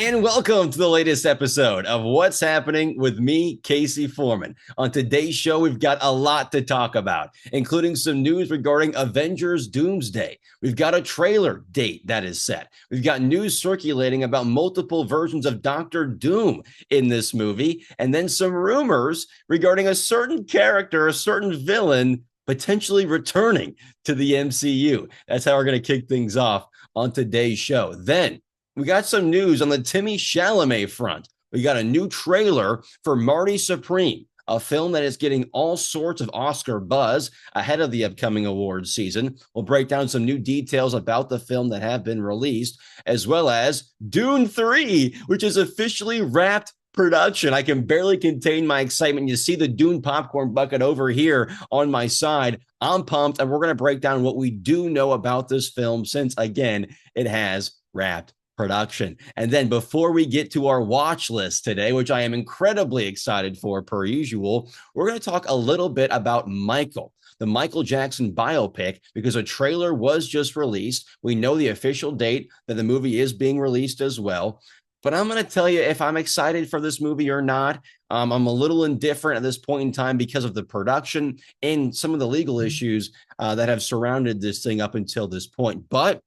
And welcome to the latest episode of What's Happening with me, Casey Foreman. On today's show, we've got a lot to talk about, including some news regarding Avengers Doomsday. We've got a trailer date that is set. We've got news circulating about multiple versions of Doctor Doom in this movie, and then some rumors regarding a certain character, a certain villain, potentially returning to the MCU. That's how we're going to kick things off on today's show. Then we got some news on the Timmy Chalamet front. We got a new trailer for Marty Supreme, a film that is getting all sorts of Oscar buzz ahead of the upcoming awards season. We'll break down some new details about the film that have been released, as well as Dune 3, which is officially wrapped production. I can barely contain my excitement. You see the Dune popcorn bucket over here on my side. I'm pumped, and we're going to break down what we do know about this film since, again, it has wrapped production. And then before we get to our watch list today, which I am incredibly excited for per usual, we're going to talk a little bit about Michael, the Michael Jackson biopic, because a trailer was just released. We know the official date that the movie is being released as well. But I'm going to tell you if I'm excited for this movie or not. I'm a little indifferent at this point in time because of the production and some of the legal issues that have surrounded this thing up until this point. But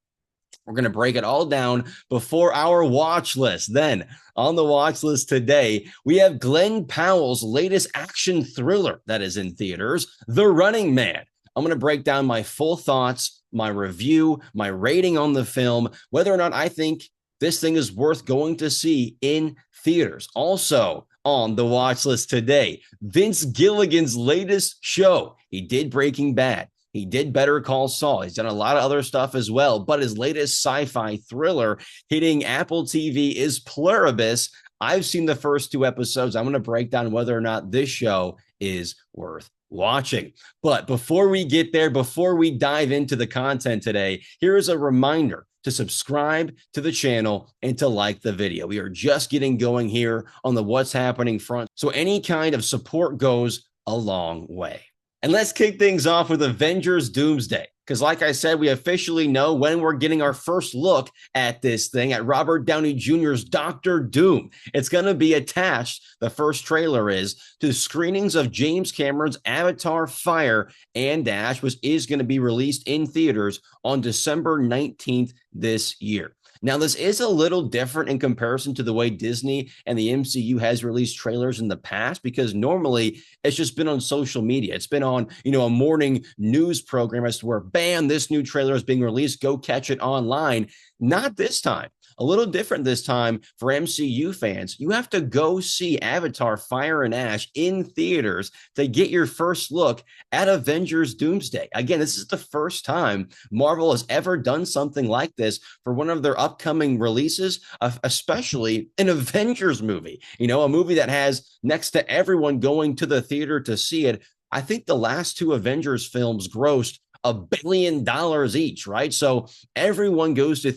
we're going to break it all down before our watch list. Then on the watch list today, we have Glen Powell's latest action thriller that is in theaters, The Running Man. I'm going to break down my full thoughts, my review, my rating on the film, whether or not I think this thing is worth going to see in theaters. Also on the watch list today, Vince Gilligan's latest show. He did Breaking Bad. He did Better Call Saul. He's done a lot of other stuff as well, but his latest sci-fi thriller hitting Apple TV is Pluribus. I've seen the first 2 episodes. I'm going to break down whether or not this show is worth watching. But before we get there, before we dive into the content today, here is a reminder to subscribe to the channel and to like the video. We are just getting going here on the What's Happening front, so any kind of support goes a long way. And let's kick things off with Avengers Doomsday, because like I said, we officially know when we're getting our first look at this thing, at Robert Downey Jr.'s Doctor Doom. It's going to be attached, the first trailer is, to screenings of James Cameron's Avatar Fire and Ash, which is going to be released in theaters on December 19th this year. Now, this is a little different in comparison to the way Disney and the MCU has released trailers in the past, because normally it's just been on social media. It's been on, a morning news program as to where, bam, this new trailer is being released. Go catch it online. Not this time. A little different this time for MCU fans. You have to go see Avatar Fire and Ash in theaters to get your first look at Avengers Doomsday. Again, this is the first time Marvel has ever done something like this for one of their upcoming releases, especially an Avengers movie. A movie that has next to everyone going to the theater to see it. I think the last 2 Avengers films grossed $1 billion each, right? So everyone goes to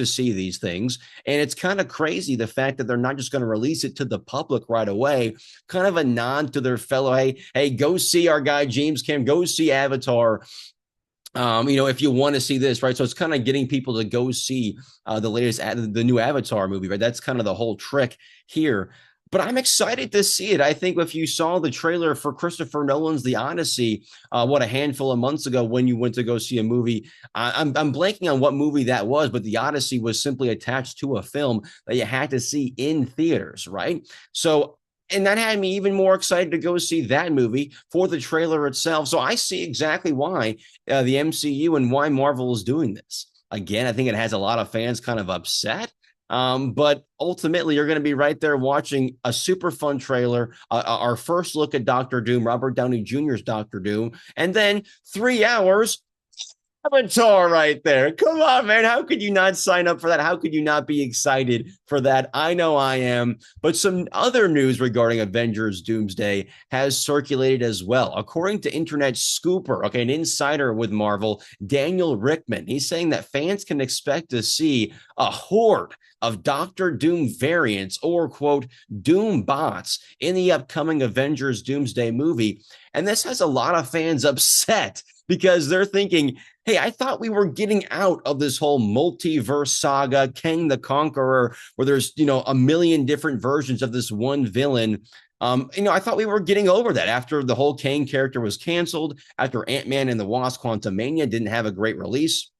see these things, and it's kind of crazy the fact that they're not just going to release it to the public right away. Kind of a nod to their fellow, hey, go see our guy James Cameron, go see Avatar. If you want to see this, right? So it's kind of getting people to go see the new Avatar movie, right? That's kind of the whole trick here. But I'm excited to see it. I think if you saw the trailer for Christopher Nolan's The Odyssey, a handful of months ago when you went to go see a movie, I'm blanking on what movie that was, but The Odyssey was simply attached to a film that you had to see in theaters, right? So, and that had me even more excited to go see that movie for the trailer itself. So I see exactly why the MCU and why Marvel is doing this. Again, I think it has a lot of fans kind of upset. But ultimately, you're going to be right there watching a super fun trailer, our first look at Doctor Doom, Robert Downey Jr.'s Doctor Doom, and then 3 hours Avatar right there. Come on, man. How could you not sign up for that? How could you not be excited for that? I know I am. But some other news regarding Avengers Doomsday has circulated as well. According to Internet Scooper, an insider with Marvel, Daniel Rickman, he's saying that fans can expect to see a horde of Doctor Doom variants or, quote, Doom bots in the upcoming Avengers Doomsday movie. And this has a lot of fans upset because they're thinking, hey, I thought we were getting out of this whole multiverse saga, Kang the Conqueror, where there's, a million different versions of this one villain. I thought we were getting over that after the whole Kang character was canceled, after Ant-Man and the Wasp: Quantumania didn't have a great release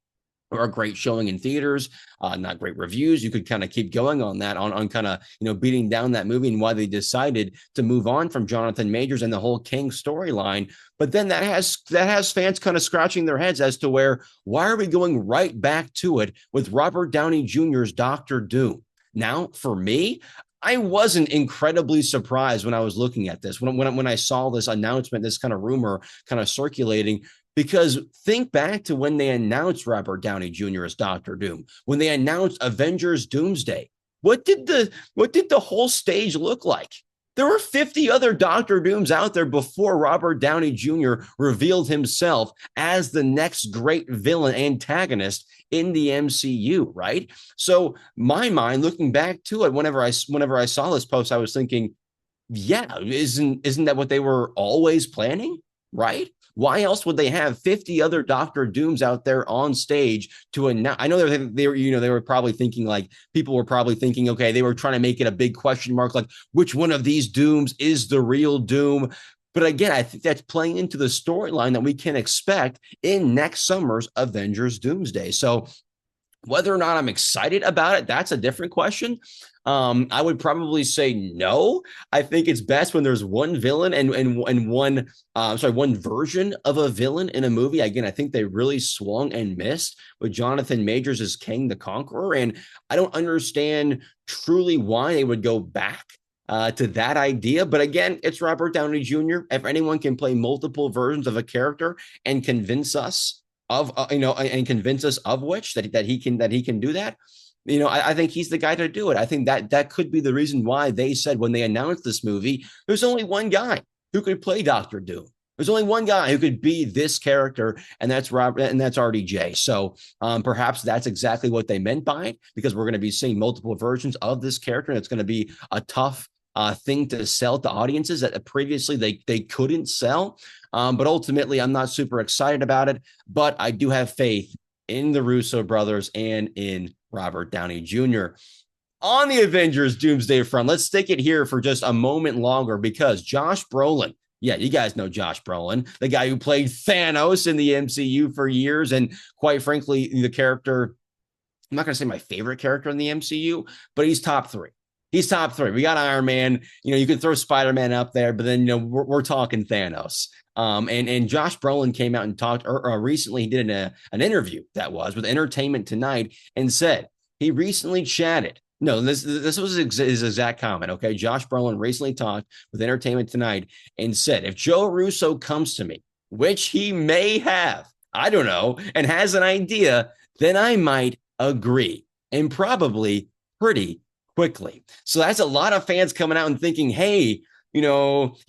or a great showing in theaters, not great reviews. You could kind of keep going on that, on kind of, beating down that movie and why they decided to move on from Jonathan Majors and the whole King storyline. But then that has fans kind of scratching their heads as to why are we going right back to it with Robert Downey Jr.'s Doctor Doom? Now, for me, I wasn't incredibly surprised when I was looking at this, when I saw this announcement, this kind of rumor kind of circulating, because think back to when they announced Robert Downey Jr. as Doctor Doom, when they announced Avengers Doomsday. What did the whole stage look like? There were 50 other Doctor Dooms out there before Robert Downey Jr. revealed himself as the next great villain antagonist in the MCU, right? So my mind, looking back to it, whenever I saw this post, I was thinking, yeah, isn't that what they were always planning, right? Why else would they have 50 other Doctor Dooms out there on stage to announce? I know they were probably thinking, like, people were probably thinking, okay, they were trying to make it a big question mark, like, which one of these Dooms is the real Doom? But again, I think that's playing into the storyline that we can expect in next summer's Avengers Doomsday. So whether or not I'm excited about it, that's a different question. I would probably say no. I think it's best when there's one villain and one version of a villain in a movie. Again, I think they really swung and missed with Jonathan Majors as Kang the Conqueror, and I don't understand truly why they would go back to that idea. But again, it's Robert Downey Jr. If anyone can play multiple versions of a character and convince us of which that he can do that, I think he's the guy to do it. I think that could be the reason why they said when they announced this movie, there's only one guy who could play Doctor Doom. There's only one guy who could be this character, and that's Robert, and that's RDJ. So perhaps that's exactly what they meant by it, because we're going to be seeing multiple versions of this character, and it's going to be a tough thing to sell to audiences that previously they couldn't sell. But ultimately, I'm not super excited about it. But I do have faith in the Russo brothers and in Robert Downey Jr. On the Avengers Doomsday front, let's stick it here for just a moment longer, because Josh Brolin, yeah, you guys know Josh Brolin, the guy who played Thanos in the MCU for years, and quite frankly, the character, I'm not going to say my favorite character in the MCU, but he's top three. He's top three. We got Iron Man. You can throw Spider-Man up there, but then we're talking Thanos. And Josh Brolin came out and talked recently. He did an interview with Entertainment Tonight and said he recently chatted. No, this was his exact comment. Okay, Josh Brolin recently talked with Entertainment Tonight and said, if Joe Russo comes to me, which he may have, I don't know, and has an idea, then I might agree, and probably pretty quickly. So that's a lot of fans coming out and thinking, hey, he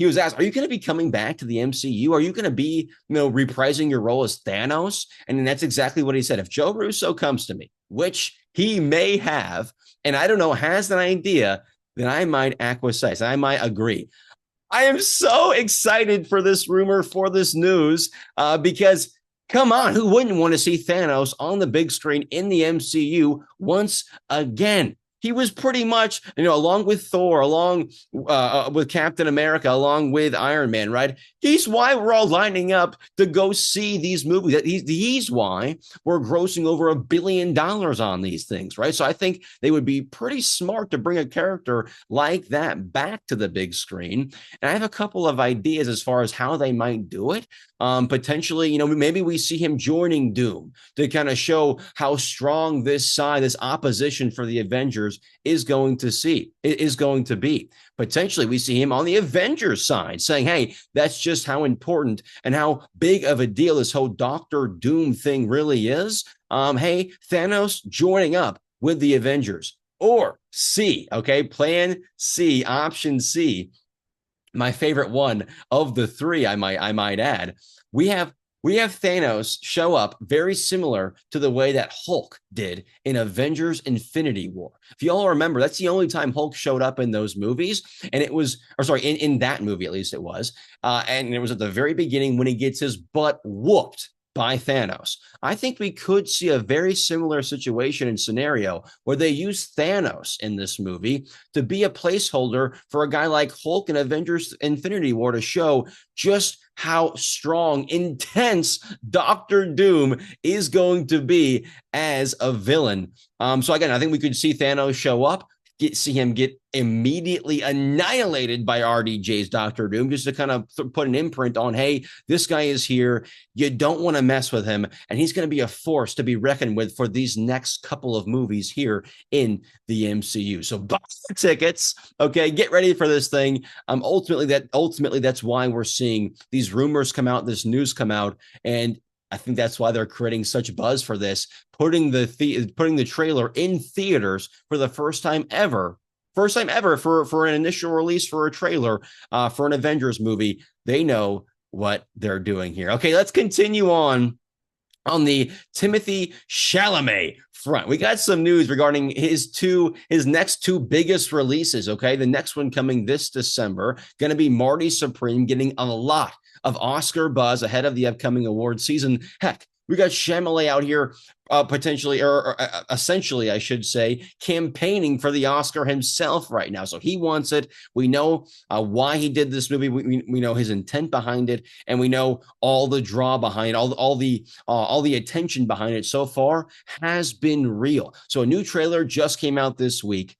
was asked, are you going to be coming back to the MCU? Are you going to be, reprising your role as Thanos? And that's exactly what he said. If Joe Russo comes to me, which he may have, and I don't know, has an idea, then I might acquiesce. I might agree. I am so excited for this rumor, for this news, because come on, who wouldn't want to see Thanos on the big screen in the MCU once again? He was pretty much, along with Thor, along with Captain America, along with Iron Man, right? He's why we're all lining up to go see these movies. He's why we're grossing over $1 billion on these things, right? So I think they would be pretty smart to bring a character like that back to the big screen. And I have a couple of ideas as far as how they might do it. Potentially, maybe we see him joining Doom to kind of show how strong this opposition for the Avengers is going to be. Potentially, we see him on the Avengers side saying, hey, that's just how important and how big of a deal this whole Doctor Doom thing really is. Hey, Thanos joining up with the Avengers. Or C, okay, plan C, option C. My favorite one of the three, I might add, we have Thanos show up very similar to the way that Hulk did in Avengers Infinity War. If you all remember, that's the only time Hulk showed up in those movies. And it was, in that movie, at least it was. And it was at the very beginning when he gets his butt whooped by Thanos. I think we could see a very similar situation and scenario where they use Thanos in this movie to be a placeholder for a guy like Hulk in Avengers Infinity War to show just how strong, intense Doctor Doom is going to be as a villain. So again, I think we could see Thanos show up, see him get immediately annihilated by RDJ's Doctor Doom, just to kind of put an imprint on, hey, this guy is here. You don't want to mess with him. And he's going to be a force to be reckoned with for these next couple of movies here in the MCU. So buy the tickets. Okay, get ready for this thing. Ultimately, that's why we're seeing these rumors come out, this news come out. And I think that's why they're creating such buzz for this, putting the trailer in theaters for the first time ever for an initial release for a trailer for an Avengers movie. They know what they're doing here. Okay, let's continue on the Timothée Chalamet front. We got some news regarding his next two biggest releases. Okay, the next one coming this December, going to be Marty Supreme, getting a lot of Oscar buzz ahead of the upcoming award season. Heck, we got Chalamet out here potentially, or essentially, I should say, campaigning for the Oscar himself right now. So he wants it. We know why he did this movie. We know his intent behind it, and we know all the draw behind all the attention behind it so far has been real. So a new trailer just came out this week.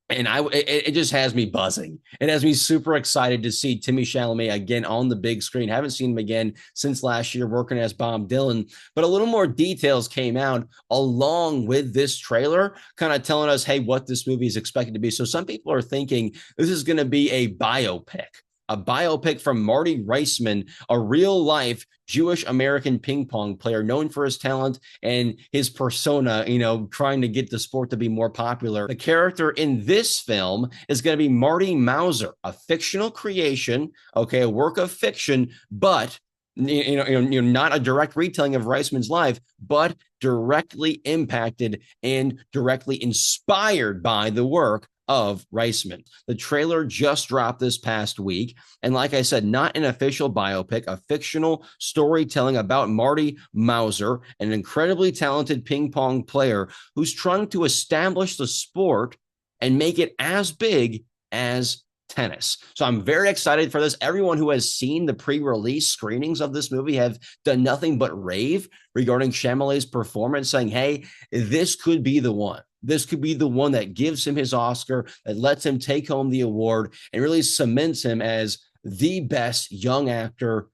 And it just has me buzzing. It has me super excited to see Timothée Chalamet again on the big screen. Haven't seen him again since last year working as Bob Dylan, but a little more details came out along with this trailer, kind of telling us, hey, what this movie is expected to be. So some people are thinking this is going to be a biopic from Marty Reisman, a real life Jewish American ping pong player known for his talent and his persona, trying to get the sport to be more popular. The character in this film is going to be Marty Mauser, a fictional creation, okay, a work of fiction, but not a direct retelling of Reisman's life, but directly impacted and directly inspired by the work of Reisman. The trailer just dropped this past week. And like I said, not an official biopic, a fictional storytelling about Marty Mauser, an incredibly talented ping pong player who's trying to establish the sport and make it as big as tennis. So I'm very excited for this. Everyone who has seen the pre-release screenings of this movie have done nothing but rave regarding Chalamet's performance, saying, hey, this could be the one. This could be the one that gives him his Oscar, that lets him take home the award and really cements him as the best young actor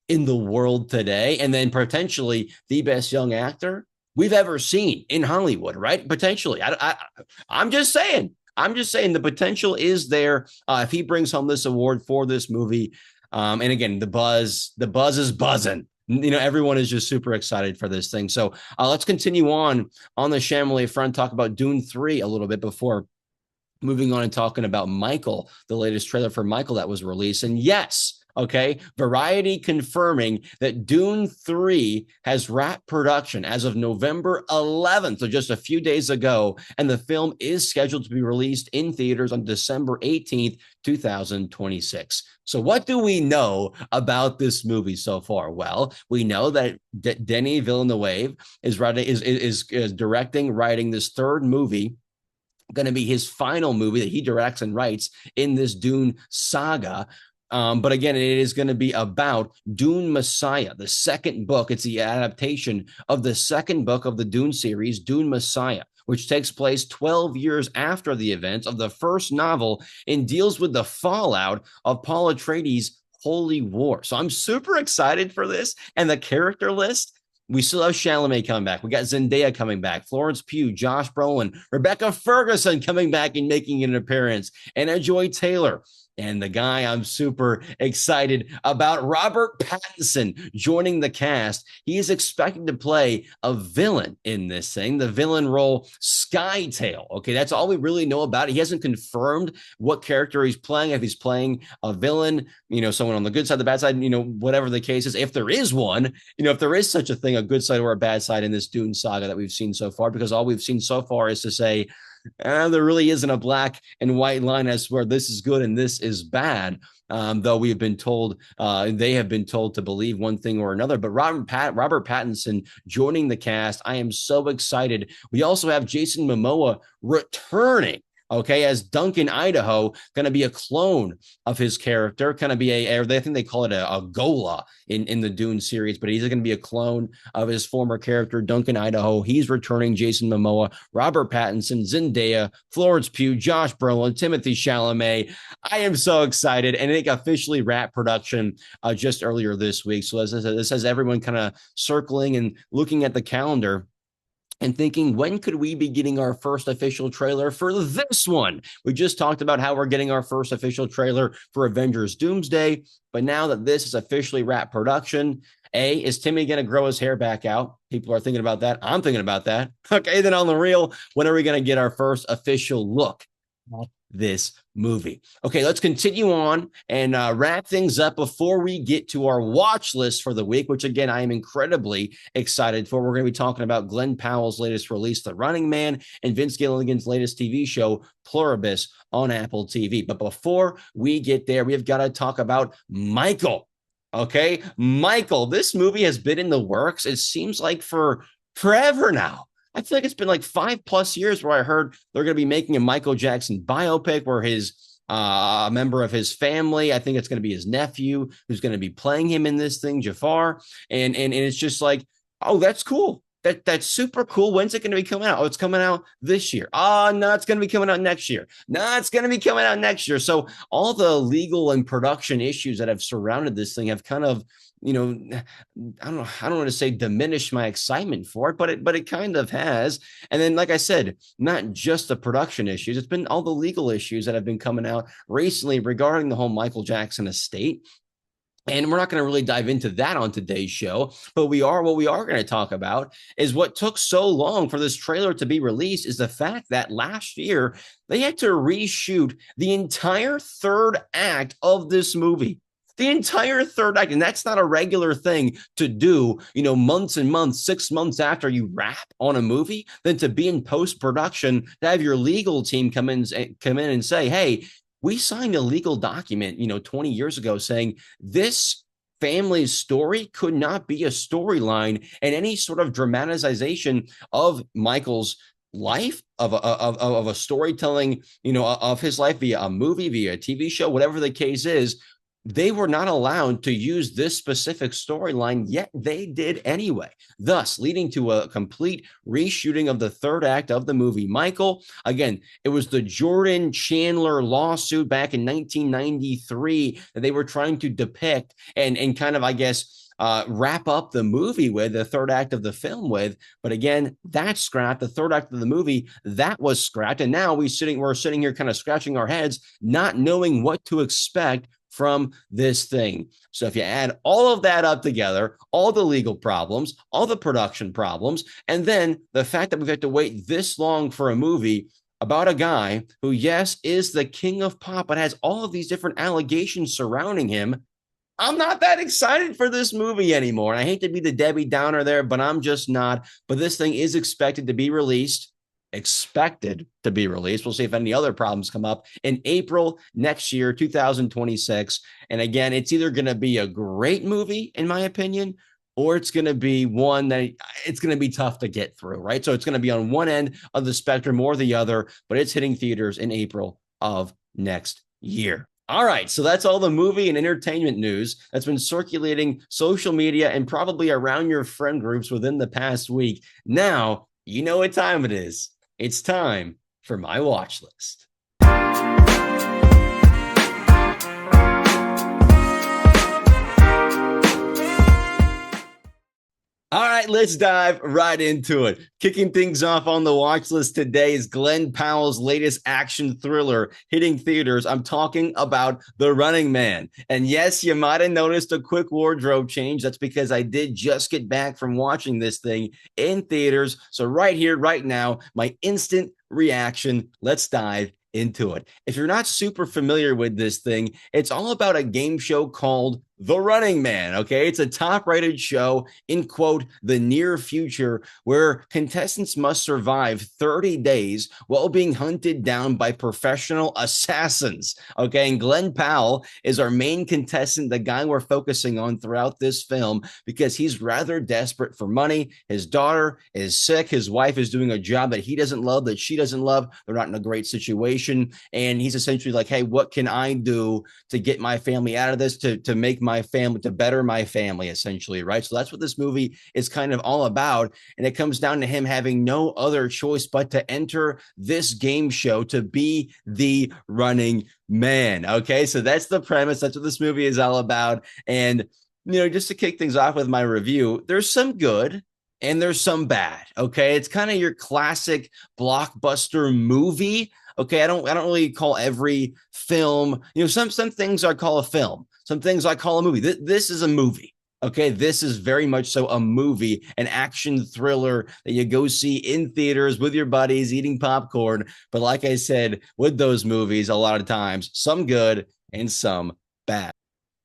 in the world today, and then potentially the best young actor we've ever seen in Hollywood, right? Potentially. I'm just saying the potential is there if he brings home this award for this movie. And again, the buzz is buzzing. Everyone is just super excited for this thing. So let's continue on the Chalamet front, talk about Dune 3 a little bit before moving on and talking about Michael, the latest trailer for Michael that was released. And yes, okay, Variety confirming that Dune 3 has wrapped production as of November 11th, so just a few days ago, and the film is scheduled to be released in theaters on December 18th, 2026. So what do we know about this movie so far? Well, we know that Denis Villeneuve is writing this third movie, going to be his final movie that he directs and writes in this Dune saga. But again, it is going to be about Dune Messiah, the second book. It's the adaptation of the second book of the Dune series, Dune Messiah, which takes place 12 years after the events of the first novel and deals with the fallout of Paul Atreides' Holy War. So I'm super excited for this. And the character list, we still have Chalamet coming back. We got Zendaya coming back, Florence Pugh, Josh Brolin, Rebecca Ferguson coming back and making an appearance, and Joy Taylor. And the guy I'm super excited about, Robert Pattinson, joining the cast. He is expected to play a villain in this thing, the villain role, Skytail. Okay, that's all we really know about it. He hasn't confirmed what character he's playing, if he's playing a villain, someone on the good side, the bad side, whatever the case is. If there is one, if there is such a thing, a good side or a bad side in this Dune saga that we've seen so far, because all we've seen so far is to say, There really isn't a black and white line as where this is good and this is bad. Though we have been told, they have been told to believe one thing or another. But Robert Pattinson joining the cast, I am so excited. We also have Jason Momoa returning. Okay, as Duncan Idaho, going to be a clone of his character, kind of be I think they call it a Gola in the Dune series, but he's going to be a clone of his former character, Duncan Idaho. He's returning. Jason Momoa, Robert Pattinson, Zendaya, Florence Pugh, Josh Brolin, Timothy Chalamet. I am so excited, and it officially wrapped production just earlier this week. So this has everyone kind of circling and looking at the calendar and thinking, when could we be getting our first official trailer for this one? We just talked about how we're getting our first official trailer for Avengers Doomsday, but now that this is officially wrapped production, is Timmy going to grow his hair back out? People are thinking about that. I'm thinking about that. Okay, then on the real, when are we going to get our first official look at this movie? Okay, let's continue on and wrap things up before we get to our watch list for the week, which again, I am incredibly excited for. We're going to be talking about Glen Powell's latest release, The Running Man, and Vince Gilligan's latest TV show, Pluribus, on Apple TV. But before we get there, we've got to talk about Michael. Okay, Michael, this movie has been in the works, it seems like, for forever now. I feel like it's been like 5+ years where I heard they're going to be making a Michael Jackson biopic where a member of his family, I think it's going to be his nephew, who's going to be playing him in this thing, Jafar. And it's just like, oh, that's cool. That's super cool. When's it going to be coming out? Oh, it's coming out this year. Oh, no, it's going to be coming out next year. No, it's going to be coming out next year. So all the legal and production issues that have surrounded this thing have kind of, I don't want to say diminish my excitement for it, but it kind of has. And then, like I said, not just the production issues, it's been all the legal issues that have been coming out recently regarding the whole Michael Jackson estate. And we're not going to really dive into that on today's show, but what we are going to talk about is what took so long for this trailer to be released is the fact that last year they had to reshoot the entire third act of this movie. The entire third act, and that's not a regular thing to do, months and months, 6 months after you wrap on a movie, then to be in post-production, to have your legal team come in and say, hey, we signed a legal document, 20 years ago saying this family's story could not be a storyline, and any sort of dramatization of Michael's life, of a storytelling, of his life via a movie, via a TV show, whatever the case is, they were not allowed to use this specific storyline, yet they did anyway, thus leading to a complete reshooting of the third act of the movie Michael. Again, it was the Jordan Chandler lawsuit back in 1993 that they were trying to depict and kind of, I guess, wrap up the movie with, the third act of the film with. But again, that's scrapped. The third act of the movie, that was scrapped. And now we're sitting here kind of scratching our heads, not knowing what to expect from this thing. So if you add all of that up together, all the legal problems, all the production problems, and then the fact that we've had to wait this long for a movie about a guy who, yes, is the king of pop, but has all of these different allegations surrounding him, I'm not that excited for this movie anymore. And I hate to be the Debbie Downer there, but I'm just not. But this thing is expected to be released. We'll see if any other problems come up in April next year, 2026. And again, it's either going to be a great movie, in my opinion, or it's going to be one that it's going to be tough to get through, right? So it's going to be on one end of the spectrum or the other, but it's hitting theaters in April of next year. All right, so that's all the movie and entertainment news that's been circulating social media and probably around your friend groups within the past week. Now, you know what time it is. It's time for my watch list. All right, let's dive right into it. Kicking things off on the watch list today is Glen Powell's latest action thriller hitting theaters. I'm talking about The Running Man. And yes, you might have noticed a quick wardrobe change. That's because I did just get back from watching this thing in theaters. So right here, right now, my instant reaction. Let's dive into it. If you're not super familiar with this thing, it's all about a game show called The Running Man. Okay, it's a top-rated show in, quote, the near future, where contestants must survive 30 days while being hunted down by professional assassins. Okay, and Glen Powell is our main contestant, the guy we're focusing on throughout this film, because he's rather desperate for money. His daughter is sick. His wife is doing a job that he doesn't love, that she doesn't love. They're not in a great situation. And he's essentially like, hey, what can I do to get my family out of this, to make my family, to better my family, essentially, right? So that's what this movie is kind of all about. And it comes down to him having no other choice but to enter this game show to be the running man. Okay, so that's the premise. That's what this movie is all about. And, just to kick things off with my review, there's some good and there's some bad. Okay, it's kind of your classic blockbuster movie. Okay, I don't really call every film, some things I call a film, some things I call a movie. This is a movie. Okay, this is very much so a movie, an action thriller that you go see in theaters with your buddies eating popcorn. But like I said, with those movies, a lot of times, some good and some bad.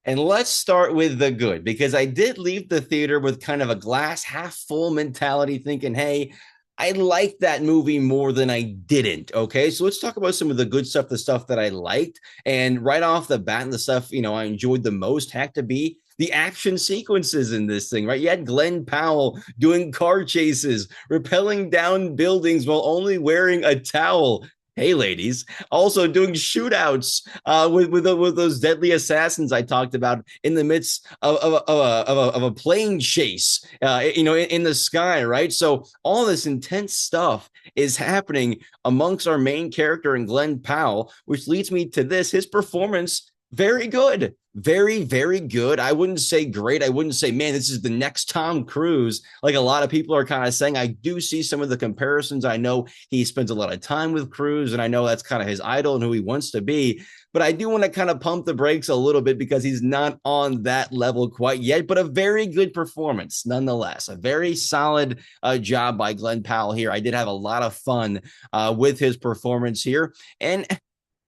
And let's start with the good, because I did leave the theater with kind of a glass half full mentality, thinking, hey, I liked that movie more than I didn't. Okay, so let's talk about some of the good stuff, the stuff that I liked. And right off the bat, the stuff, I enjoyed the most had to be the action sequences in this thing, right? You had Glen Powell doing car chases, rappelling down buildings while only wearing a towel. Hey, ladies, also doing shootouts with those deadly assassins I talked about in the midst of a plane chase, in the sky, right? So all this intense stuff is happening amongst our main character in Glen Powell, which leads me to this. His performance, very good. Very, very good. I wouldn't say great. I wouldn't say, man, this is the next Tom Cruise, like a lot of people are kind of saying. I do see some of the comparisons. I know he spends a lot of time with Cruise, and I know that's kind of his idol and who he wants to be. But I do want to kind of pump the brakes a little bit, because he's not on that level quite yet, but a very good performance nonetheless. A very solid job by Glen Powell here. I did have a lot of fun with his performance here. And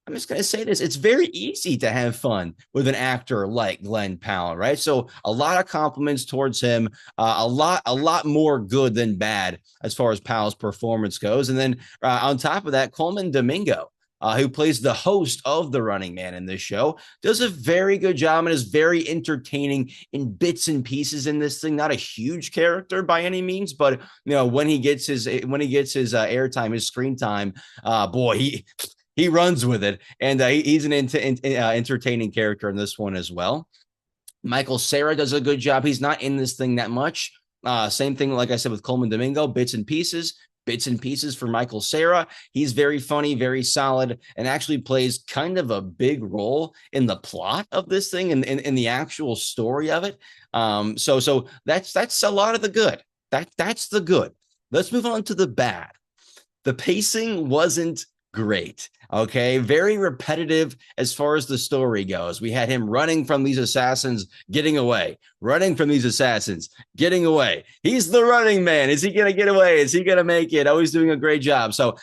I'm just going to say this. It's very easy to have fun with an actor like Glen Powell, right? So a lot of compliments towards him, a lot more good than bad as far as Powell's performance goes. And then on top of that, Colman Domingo, who plays the host of The Running Man in this show, does a very good job and is very entertaining in bits and pieces in this thing. Not a huge character by any means, but when he gets his airtime, his screen time, boy, he runs with it, and he's an entertaining character in this one as well. Michael Cera does a good job. He's not in this thing that much. Same thing, like I said, with Colman Domingo, bits and pieces for Michael Cera. He's very funny, very solid, and actually plays kind of a big role in the plot of this thing and in the actual story of it. So that's a lot of the good. That's the good. Let's move on to the bad. The pacing wasn't great. Okay, very repetitive as far as the story goes. We had him running from these assassins, getting away, running from these assassins, getting away. He's the running man. Is he going to get away? Is he going to make it? Always doing a great job. So,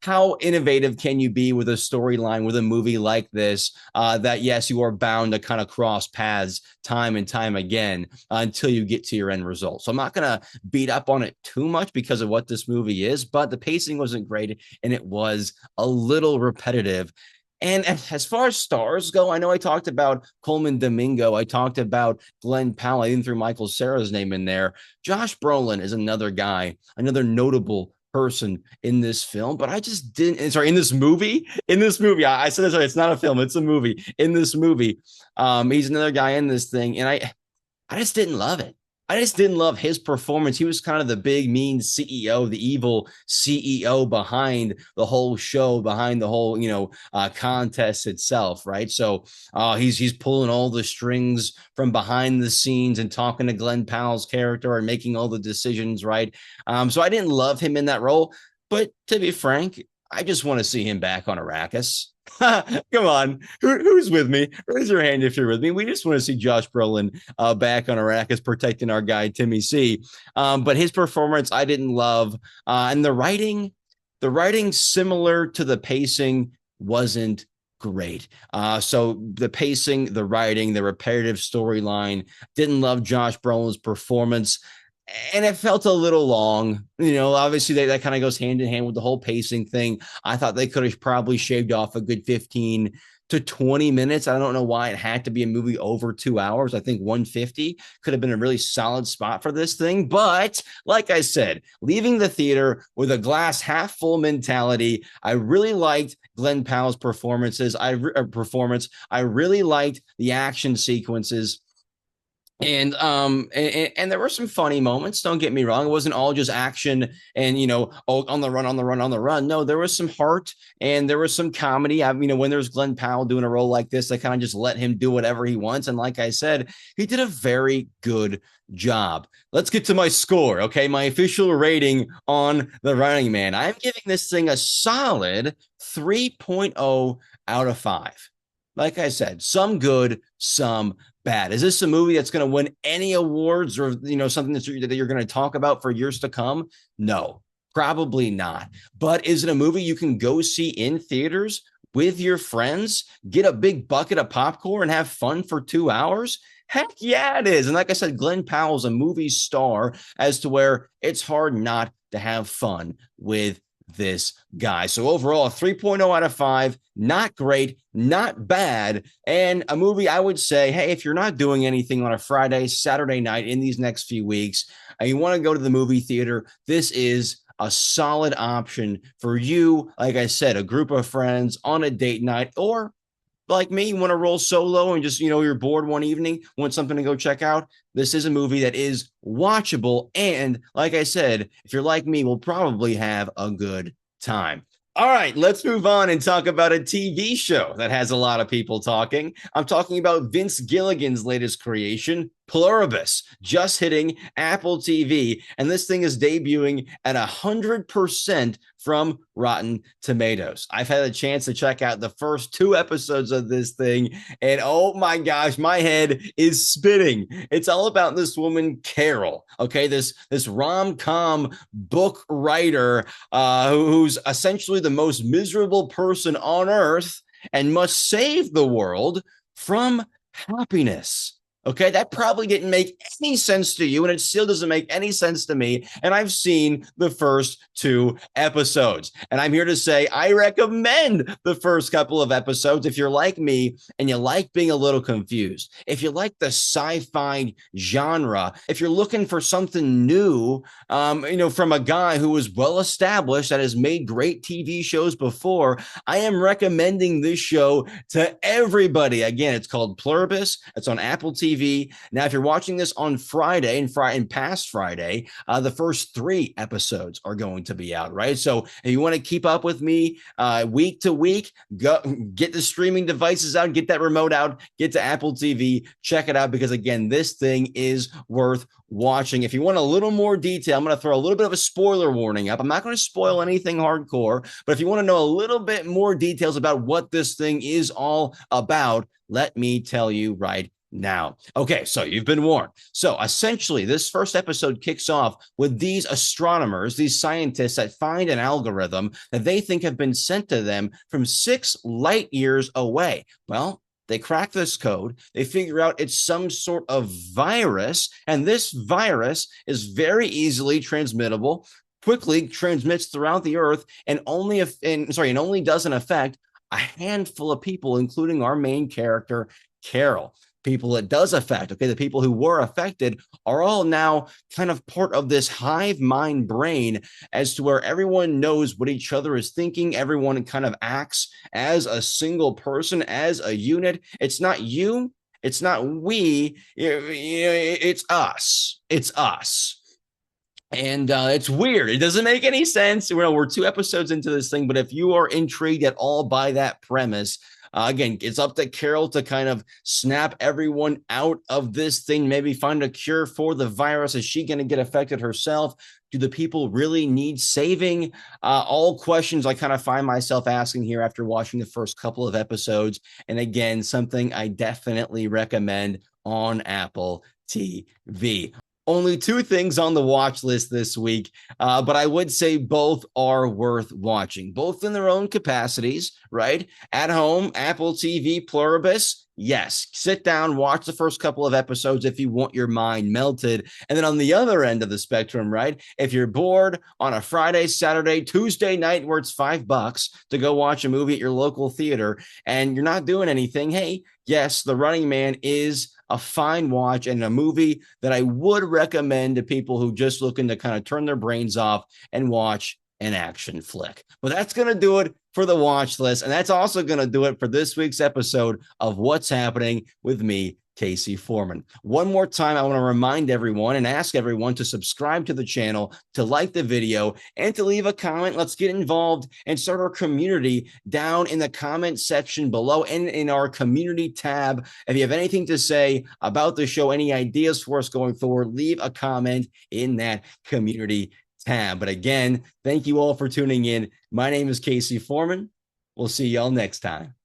how innovative can you be with a storyline, with a movie like this, that, yes, you are bound to kind of cross paths time and time again until you get to your end result. So I'm not going to beat up on it too much because of what this movie is, but the pacing wasn't great, and it was a little repetitive. And as far as stars go, I know I talked about Colman Domingo. I talked about Glen Powell. I even threw Michael Cera's name in there. Josh Brolin is another guy, another notable person in this film, but I just didn't. Sorry, in this movie. I said this. It's not a film. It's a movie. In this movie, he's another guy in this thing, and I just didn't love it. I just didn't love his performance. He was kind of the big, mean CEO, the evil CEO behind the whole show, behind the whole, contest itself, right? So he's pulling all the strings from behind the scenes and talking to Glen Powell's character and making all the decisions, right? So I didn't love him in that role. But to be frank, I just want to see him back on Arrakis. Come on, who's with me? Raise your hand if you're with me. We just want to see Josh Brolin back on Arrakis protecting our guy Timmy C. But his performance I didn't love, and the writing similar to the pacing wasn't great. So the pacing, the writing, the repetitive storyline, didn't love Josh Brolin's performance. And it felt a little long. Obviously that kind of goes hand in hand with the whole pacing thing. I thought they could have probably shaved off a good 15 to 20 minutes. I don't know why it had to be a movie over 2 hours. I think 150 could have been a really solid spot for this thing. But like I said, leaving the theater with a glass half full mentality, I really liked Glen Powell's performance. I really liked the action sequences. And there were some funny moments. Don't get me wrong. It wasn't all just action and, on the run. No, there was some heart and there was some comedy. When there's Glen Powell doing a role like this, I kind of just let him do whatever he wants. And like I said, he did a very good job. Let's get to my score. Okay. My official rating on The Running Man. I'm giving this thing a solid 3.0 out of 5. Like I said, some good, some bad. Is this a movie that's going to win any awards or, something that you're going to talk about for years to come? No, probably not. But is it a movie you can go see in theaters with your friends, get a big bucket of popcorn and have fun for 2 hours? Heck yeah, it is. And like I said, Glen Powell's a movie star as to where it's hard not to have fun with this guy. So overall, a 3.0 out of 5, not great, not bad, and a movie I would say, hey, if you're not doing anything on a Friday, Saturday night in these next few weeks, and you want to go to the movie theater, this is a solid option for you. Like I said, a group of friends on a date night, or like me, you want to roll solo and just, you're bored one evening, want something to go check out. This is a movie that is watchable. And like I said, if you're like me, we'll probably have a good time. All right, let's move on and talk about a TV show that has a lot of people talking. I'm talking about Vince Gilligan's latest creation, Pluribus, just hitting Apple TV. And this thing is debuting at 100% from Rotten Tomatoes. I've had a chance to check out the first 2 episodes of this thing, and oh my gosh, my head is spinning. It's all about this woman, Carol, okay? This rom-com book writer who's essentially the most miserable person on earth and must save the world from happiness. Okay, that probably didn't make any sense to you, and it still doesn't make any sense to me. And I've seen the first 2 episodes, and I'm here to say I recommend the first couple of episodes if you're like me and you like being a little confused. If you like the sci-fi genre, if you're looking for something new, from a guy who is well established that has made great TV shows before, I am recommending this show to everybody. Again, it's called Pluribus. It's on Apple TV. Now, if you're watching this on Friday and past Friday, the first 3 episodes are going to be out, right? So if you want to keep up with me week to week, go get the streaming devices out, get that remote out, get to Apple TV, check it out, because again, this thing is worth watching. If you want a little more detail, I'm going to throw a little bit of a spoiler warning up. I'm not going to spoil anything hardcore, but if you want to know a little bit more details about what this thing is all about, let me tell you right now. Okay, so you've been warned. So essentially, this first episode kicks off with these astronomers, these scientists that find an algorithm that they think have been sent to them from 6 light years away. Well, they crack this code. They figure out it's some sort of virus, and this virus is very easily transmittable, quickly transmits throughout the earth, and only doesn't affect a handful of people, including our main character, Carol. People it does affect, okay, the people who were affected are all now kind of part of this hive mind brain, as to where everyone knows what each other is thinking. Everyone kind of acts as a single person, as a unit. It's not you, it's not we, it's us. It's us. And it's weird. It doesn't make any sense. We're 2 episodes into this thing, but if you are intrigued at all by that premise, again, it's up to Carol to kind of snap everyone out of this thing, maybe find a cure for the virus. Is she going to get affected herself? Do the people really need saving? All questions I kind of find myself asking here after watching the first couple of episodes. And again, something I definitely recommend on Apple TV. Only two things on the watch list this week, but I would say both are worth watching, both in their own capacities, right? At home, Apple TV, Pluribus. Yes, sit down, watch the first couple of episodes if you want your mind melted. And then on the other end of the spectrum, right? If you're bored on a Friday, Saturday, Tuesday night where it's $5 to go watch a movie at your local theater and you're not doing anything, hey, yes, The Running Man is a fine watch and a movie that I would recommend to people who just looking to kind of turn their brains off and watch an action flick. But that's going to do it for the watch list. And that's also going to do it for this week's episode of What's Happening with me, Casey Foreman. One more time, I want to remind everyone and ask everyone to subscribe to the channel, to like the video, and to leave a comment. Let's get involved and start our community down in the comment section below and in our community tab. If you have anything to say about the show, any ideas for us going forward, leave a comment in that community tab. But again, thank you all for tuning in. My name is Casey Foreman. We'll see y'all next time.